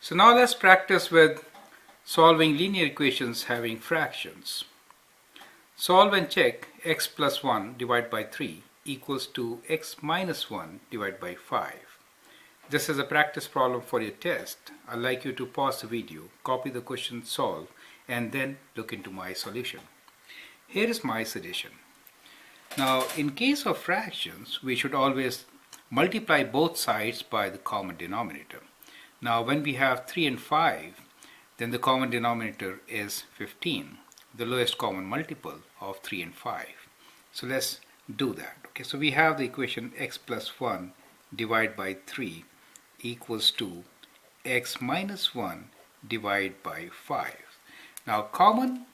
So now let's practice with solving linear equations having fractions. Solve and check x plus 1 divided by 3 equals to x minus 1 divided by 5. This is a practice problem for your test. I'd like you to pause the video, copy the question, solve, and then look into my solution. Here is my suggestion. Now, in case of fractions, we should always multiply both sides by the common denominator. Now, when we have 3 and 5, then the common denominator is 15, the lowest common multiple of 3 and 5. So let's do that. Okay, so we have the equation x plus 1 divided by 3 equals to x minus 1 divided by 5. Now, common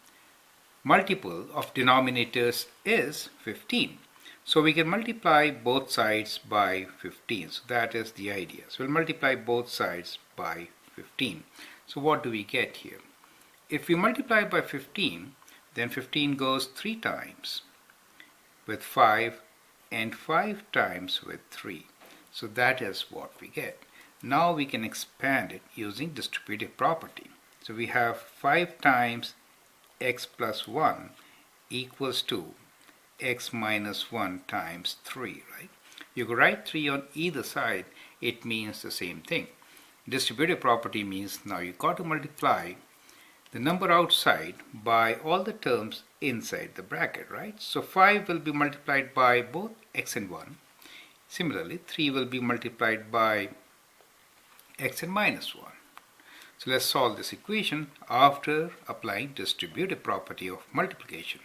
multiple of denominators is 15. So we can multiply both sides by 15. So that is the idea. So we'll multiply both sides by 15. So what do we get here? If we multiply by 15, then 15 goes 3 times with 5 and 5 times with 3. So that is what we get. Now we can expand it using distributive property. So we have 5 times x plus 1 equals to x minus 1 times 3, right? You could write 3 on either side, it means the same thing. Distributive property means now you got to multiply the number outside by all the terms inside the bracket, right? So 5 will be multiplied by both x and 1. Similarly, 3 will be multiplied by x and minus 1. So let's solve this equation after applying distributive property of multiplication.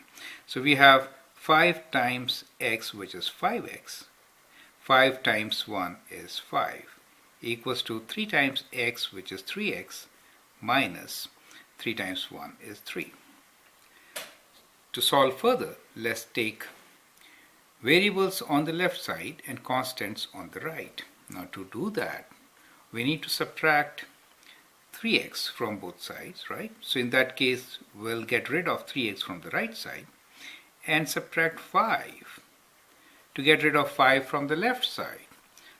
So we have 5 times x, which is 5x. 5 times 1 is 5, equals to 3 times x, which is 3x, minus 3 times 1 is 3. To solve further, let's take variables on the left side and constants on the right. Now to do that, we need to subtract 3x from both sides, right? So in that case, we'll get rid of 3x from the right side and subtract 5 to get rid of 5 from the left side.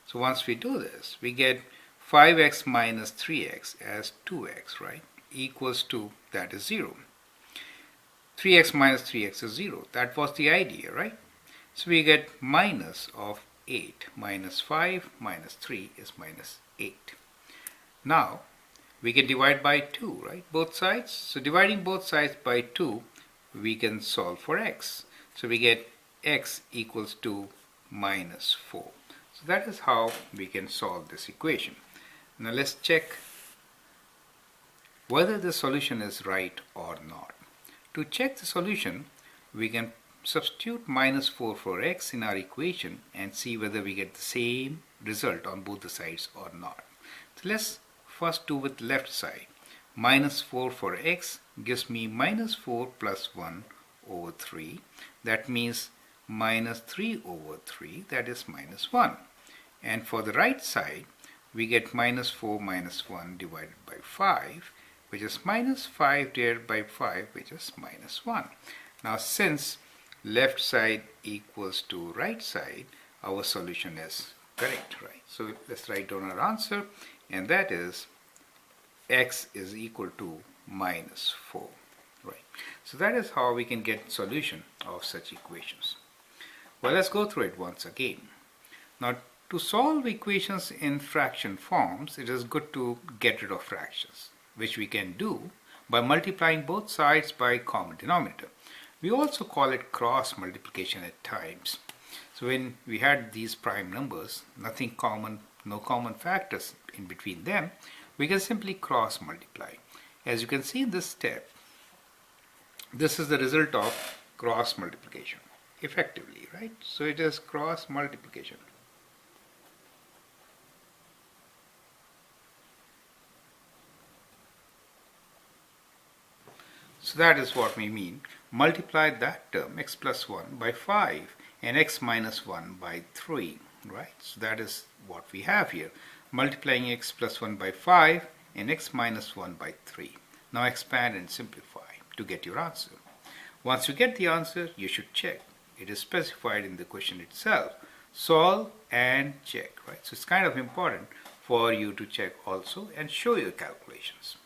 So once we do this, we get 5x minus 3x as 2x, right? Equals to, that is 0. 3x minus 3x is 0. That was the idea, right? So we get minus of 8. Minus 5 minus 3 is minus 8. Now, we can divide by 2, right? Both sides. So dividing both sides by 2, we can solve for x. So we get x equals to minus 4. So that is how we can solve this equation. Now let's check whether the solution is right or not. To check the solution, we can substitute minus 4 for x in our equation and see whether we get the same result on both the sides or not. So let's first do with left side. Minus 4 for x gives me minus 4 plus 1 over 3. That means minus 3 over 3, that is minus 1. And for the right side, we get minus 4 minus 1 divided by 5, which is minus 5 divided by 5, which is minus 1. Now since left side equals to right side, our solution is correct, right? So let's write down our answer, and that is x is equal to minus 4, right? So that is how we can get solution of such equations. Well, let's go through it once again. Now, to solve equations in fraction forms, it is good to get rid of fractions, which we can do by multiplying both sides by common denominator. We also call it cross multiplication at times. So when we had these prime numbers, nothing common, no common factors in between them, we can simply cross multiply. As you can see in this step, this is the result of cross multiplication effectively, right? So it is cross multiplication. So that is what we mean. Multiply that term, x plus 1 by 5 and x minus 1 by 3, right? So that is what we have here. Multiplying x plus 1 by 5 and x minus 1 by 3. Now expand and simplify to get your answer. Once you get the answer, you should check. It is specified in the question itself. Solve and check, right? So it's kind of important for you to check also and show your calculations.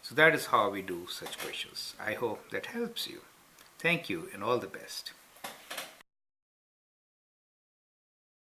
So that is how we do such questions. I hope that helps you. Thank you and all the best.